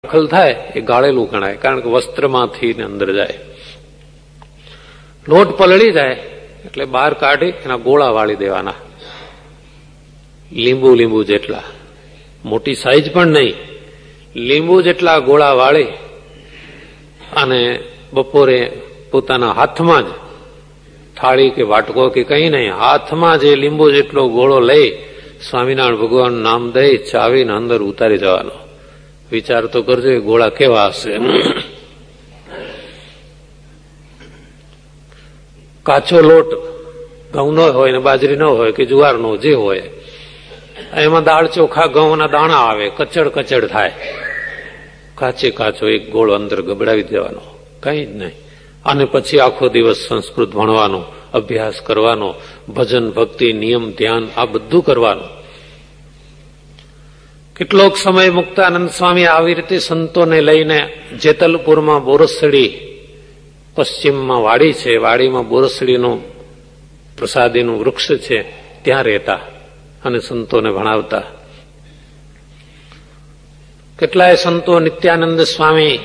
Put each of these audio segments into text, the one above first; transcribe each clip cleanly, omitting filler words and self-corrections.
દાખલ થાય એ ગાળેલું ગણાય, કારણ કે વસ્ત્રમાંથી અંદર જાય. લોટ પલળી જાય એટલે બહાર કાઢી એના ગોળા વાળી દેવાના, લીંબુ જેટલા, મોટી સાઈઝ પણ નહીં, લીંબુ જેટલા ગોળા વાળી અને બપોરે પોતાના હાથમાં જ, થાળી કે વાટકો કે કઈ નહીં, હાથમાં જે લીંબુ જેટલો ગોળો લઈ સ્વામિનારાયણ ભગવાન નામ દઈ ચાવીને અંદર ઉતારી જવાનો. વિચાર તો કરજો એ ગોળા કેવા હશે. કાચો લોટ ઘઉંનો હોય ને બાજરીનો હોય કે જુવારનો જે હોય, એમાં દાળ ચોખા ઘઉંના દાણા આવે, કચડ થાય, કાચો એક ગોળો અંદર ગબડાવી દેવાનો, કઈ જ નહીં. અને પછી આખો દિવસ સંસ્કૃત ભણવાનો, અભ્યાસ કરવાનો, ભજન ભક્તિ નિયમ ધ્યાન આ બધું કરવાનું. કેટલોક સમય મુક્તાનંદ સ્વામી આવી રીતે સંતોને લઈને જેતલપુરમાં બોરસડી, પશ્ચિમમાં વાડી છે, વાડીમાં બોરસડીનું પ્રસાદીનું વૃક્ષ છે, ત્યાં રહેતા અને સંતોને ભણાવતા. કેટલાય સંતો નિત્યાનંદ સ્વામી,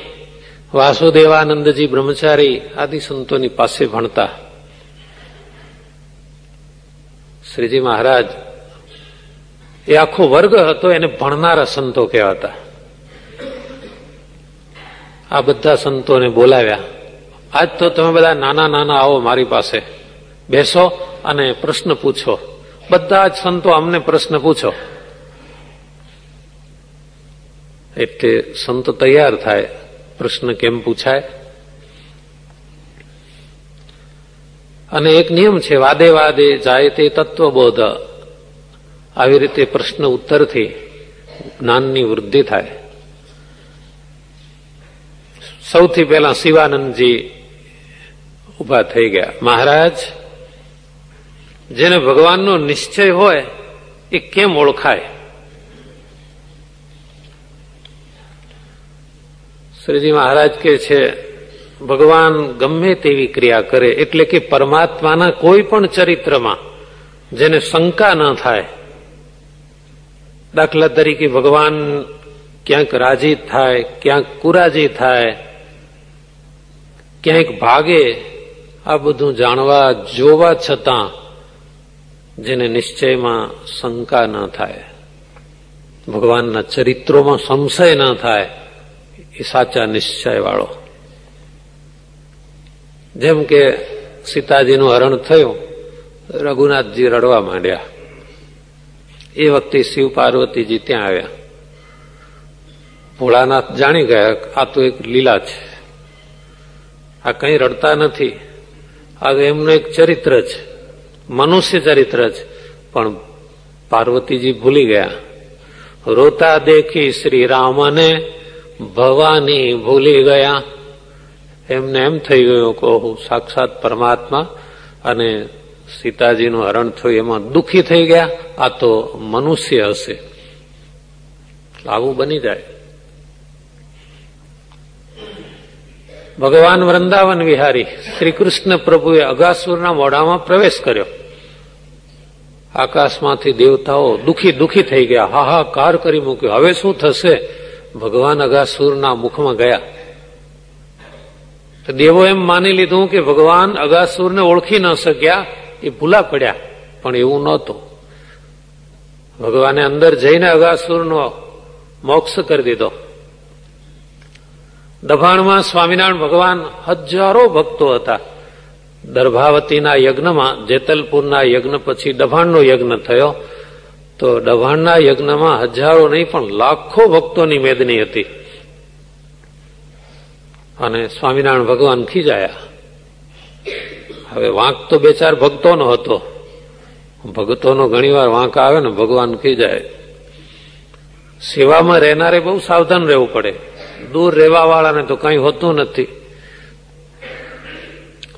વાસુદેવાનંદજી બ્રહ્મચારી આદિ સંતોની પાસે ભણતા. શ્રીજી મહારાજ એ આખો વર્ગ હતો, એને ભણનારા સંતો કહેવાતા. આ બધા સંતોને બોલાવ્યા. આજ તો તમે બધા નાના આવો મારી પાસે બેસો અને પ્રશ્ન પૂછો. બધા જ સંતો અમને પ્રશ્ન પૂછો. એટલે સંતો તૈયાર થાય. પ્રશ્ન કેમ પૂછાય? અને એક નિયમ છે, વાદે જાય તે તત્વબોધ. આવી રીતે પ્રશ્ન ઉત્તરથી જ્ઞાનની વૃદ્ધિ થાય. સૌથી પહેલા શિવાનંદજી ઉભા થઈ ગયા. મહારાજ, જેને ભગવાનનો નિશ્ચય હોય એ કેમ ઓળખાય? શ્રીજી મહારાજ કહે છે, ભગવાન ગમે તેવી ક્રિયા કરે, એટલે કે પરમાત્માના કોઈ પણ ચરિત્રમાં જેને શંકા ન થાય. દાખલા તરીકે ભગવાન ક્યાંક રાજી થાય, ક્યાંક કુરાજી થાય, ક્યાંક ભાગે, આ બધું જાણવા જોવા છતાં જેને નિશ્ચયમાં શંકા ન થાય, ભગવાનના ચરિત્રોમાં સંશય ન થાય, એ સાચા નિશ્ચય વાળો. જેમ કે સીતાજીનું હરણ થયું, રઘુનાથજી રડવા માંડ્યા. એ વખતે શિવ પાર્વતીજી ત્યાં આવ્યા. ભોળાનાથ જાણી ગયા આ તો એક લીલા છે, આ કઈ રડતા નથી, આ એમનું એક ચરિત્ર છે, મનુષ્ય ચરિત્ર છે. પણ પાર્વતીજી ભૂલી ગયા. રોતા દેખી શ્રી રામને ભવાની ભૂલી ગયા. એમને એમ થઈ ગયું કે હું સાક્ષાત પરમાત્મા અને સીતાજીનું હરણ થયું એમાં દુઃખી થઈ ગયા, આ તો મનુષ્ય હશે. આવું બની જાય. ભગવાન વૃંદાવન વિહારી શ્રી કૃષ્ણ પ્રભુએ અગાસુરના મોઢામાં પ્રવેશ કર્યો. આકાશમાંથી દેવતાઓ દુઃખી થઈ ગયા, હાહાકાર કરી મૂક્યો. હવે શું થશે? ભગવાન અગાસુરના મુખમાં ગયા. દેવો એમ માની લીધું કે ભગવાન અગાસુરને ઓળખી ન શક્યા, એ ભૂલા પડ્યા. પણ એવું નહોતું. ભગવાને અંદર જઈને અગાસુરનો મોક્ષ કરી દીધો. દભાણમાં સ્વામિનારાયણ ભગવાન હજારો ભક્તો હતા. દર્ભાવતીના યજ્ઞમાં, જેતલપુરના યજ્ઞ પછી દભાણનો યજ્ઞ થયો, તો દભાણના યજ્ઞમાં હજારો નહીં પણ લાખો ભક્તોની મેદની હતી. અને સ્વામિનારાયણ ભગવાન ખીજાયા. હવે વાંક તો બે ચાર ભક્તોનો હતો. ભક્તોનો ઘણીવાર વાંક આવે ને ભગવાન ખીજાય. સેવામાં રહેનારે બહુ સાવધાન રહેવું પડે. દૂર રહેવા વાળાને તો કઈ હોતું નથી.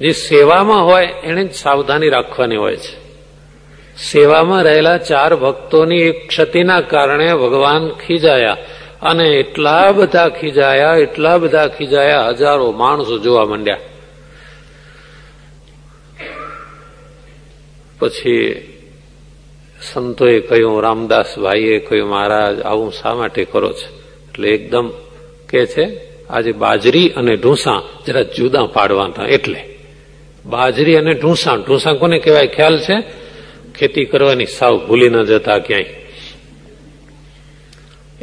જે સેવામાં હોય એને જ સાવધાની રાખવાની હોય છે. સેવામાં રહેલા ચાર ભક્તોની એક ક્ષતિના કારણે ભગવાન ખીજાયા. અને એટલા બધા ખીજાયા, હજારો માણસો જોવા માંડ્યા. પછી સંતોએ કહ્યું, રામદાસ ભાઈએ કહ્યું, મહારાજ આવું શા માટે કરો છો? એટલે એકદમ કે છે આજે બાજરી અને ઢૂંસા જરા જુદા પાડવાના. એટલે બાજરી અને ઢૂંસા, ઢૂંસા કોને કહેવાય ખ્યાલ છે? ખેતી કરવાની સાવ ભૂલી ન જતા ક્યાંય.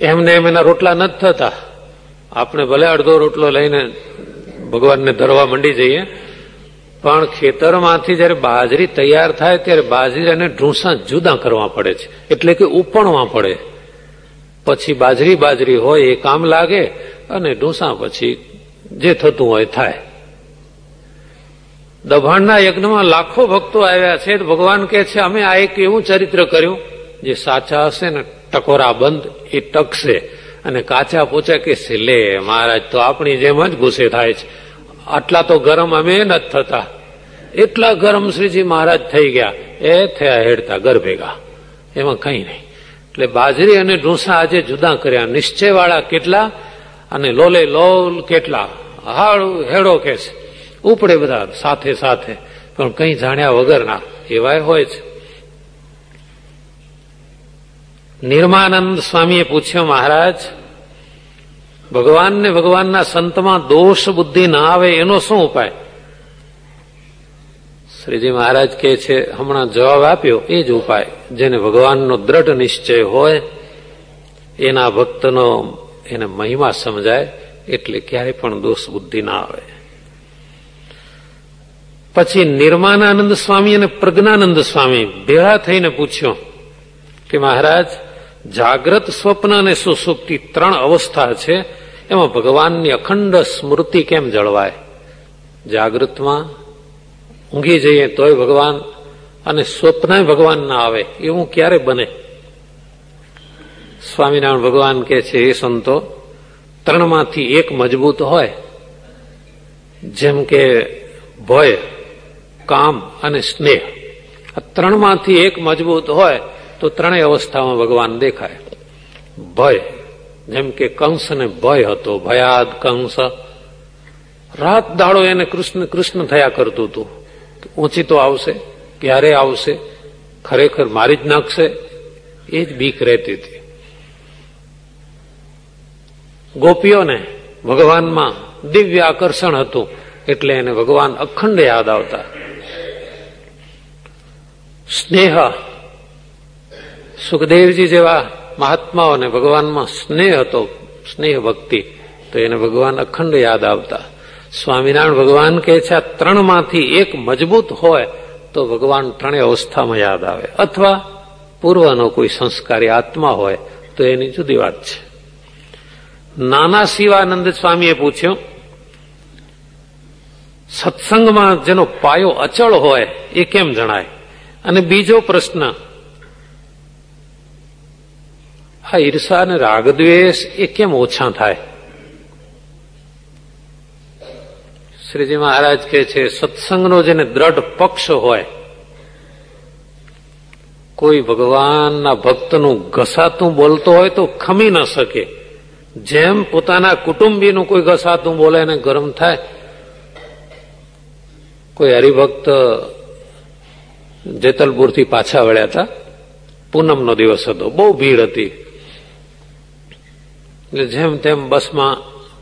એમને એમ એના રોટલા નથી થતા. આપણે ભલે અડધો રોટલો લઈને ભગવાનને ધરવા માંડી જઈએ, પણ ખેતરમાંથી જયારે બાજરી તૈયાર થાય ત્યારે બાજરી અને ઢૂંસા જુદા કરવા પડે છે, એટલે કે ઉપણવા પડે. પછી બાજરી હોય એ કામ લાગે અને ઢૂંસા પછી જે થતું હોય થાય. દભાણના યજ્ઞમાં લાખો ભક્તો આવ્યા છે. ભગવાન કહે છે અમે આ એક એવું ચરિત્ર કર્યું જે સાચા હશે ને ટકોરા બંધ એ ટકશે, અને કાચા પૂછે કે લે મહારાજ તો આપણી જેમ જ ગુસ્સે થાય છે, આટલા તો ગરમ અમે નથી થતા. એટલા ગરમ શ્રીજી મહારાજ થઈ ગયા, એ થયા હેડતા ઘર ભેગા, એમાં કઈ નહીં. એટલે બાજરી અને ઢૂંસા આજે જુદા કર્યા. નિશ્ચય વાળા કેટલા અને લોલે લોલ કેટલા, હાડું હેડો કે છે, ઉપડે બધા સાથે સાથે, પણ કઈ જાણ્યા વગરના એવાય હોય છે. નિર્માનંદ સ્વામીએ પૂછ્યું, મહારાજ ભગવાનને ભગવાનના સંતમાં દોષ બુદ્ધિ ના આવે એનો શું ઉપાય? શ્રીજી મહારાજ કહે છે, હમણાં જવાબ આપ્યો એ જ ઉપાય. જેને ભગવાનનો દ્રઢ નિશ્ચય હોય, એના ભક્તનો એને મહિમા સમજાય, એટલે ક્યારેય પણ દોષ બુદ્ધિ ના આવે. પછી નિર્માનાનંદ સ્વામી અને પ્રજ્ઞાનંદ સ્વામી ભેળા થઈને પૂછ્યું કે મહારાજ જાગ્રત, સ્વપ્ન અને સુષુપ્તિ 3 અવસ્થા છે, એમાં ભગવાનની અખંડ સ્મૃતિ કેમ જળવાય? જાગૃતમાં ઊંઘી જઈએ તોય ભગવાન, અને સ્વપ્ન ભગવાન ના આવે, એવું ક્યારે બને? સ્વામિનારાયણ ભગવાન કહે છે, એ સંતો 3માંથી એક મજબૂત હોય, જેમ કે ભય, કામ અને સ્નેહ. આ 3માંથી એક મજબૂત હોય તો 3 અવસ્થામાં ભગવાન દેખાય. ભય, જેમ કે કંસને ભય હતો, ભયાદ કંસ, રાત દાડો એને કૃષ્ણ કૃષ્ણ થયા કરતું હતું. ઊંચી તો આવશે, ક્યારે આવશે, ખરેખર મારી જ નાખશે, એ જ બીક રહેતી હતી. ગોપીઓને ભગવાનમાં દિવ્ય આકર્ષણ હતું, એટલે એને ભગવાન અખંડ યાદ આવતા. સ્નેહ, સુખદેવજી જેવા મહાત્માઓને ભગવાનમાં સ્નેહ હતો, સ્નેહ ભક્તિ, તો એને ભગવાન અખંડ યાદ આવતા. સ્વામિનારાયણ ભગવાન કહે છે, આ 3માંથી એક મજબૂત હોય તો ભગવાન 3 અવસ્થામાં યાદ આવે, અથવા પૂર્વનો કોઈ સંસ્કારી આત્મા હોય તો એની જુદી વાત છે. નાના શિવાનંદ સ્વામીએ પૂછ્યું, સત્સંગમાં જેનો પાયો અચળ હોય એ કેમ જણાય? અને બીજો પ્રશ્ન, આ ઈર્ષા અને રાગદ્વેષ એ કેમ ઓછા થાય? શ્રીજી મહારાજ કહે છે, સત્સંગનો જેને દ્રઢ પક્ષ હોય, કોઈ ભગવાનના ભક્તનું ઘસાતું બોલતો હોય તો ખમી ન શકે. જેમ પોતાના કુટુંબીનું કોઈ ઘસાતું બોલે એને ગરમ થાય. કોઈ હરિભક્ત જેતલપુરથી પાછા વળ્યા હતા, પૂનમનો દિવસ હતો, બહુ ભીડ હતી. એટલે જેમ તેમ બસમાં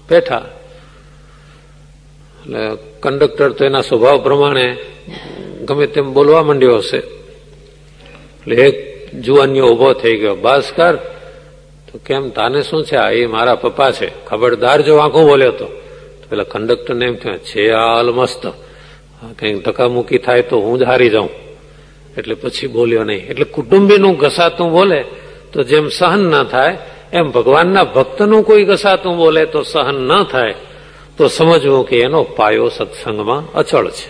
બેઠા, એટલે કંડક્ટર તો એના સ્વભાવ પ્રમાણે ગમે તેમ બોલવા માંડ્યો હશે. એટલે એક જુવાનીઓ ઉભો થઈ ગયો, બસ કર. તો કેમ, તાને શું છે? એ મારા પપ્પા છે, ખબરદાર જો આંખું બોલ્યો તો પેલા કંડક્ટરને એમ થયું, છે હાલ મસ્ત, કઈક ધક્કામુક્કી થાય તો હું જ હારી જાઉં, એટલે પછી બોલ્યો નહીં. એટલે કુટુંબીનું ઘસાતું બોલે તો જેમ સહન ન થાય, એમ ભગવાનના ભક્તનું કોઈ ઘસાતું બોલે તો સહન ન થાય. તો સમજવું કે એનો પાયો સત્સંગમાં અચળ છે.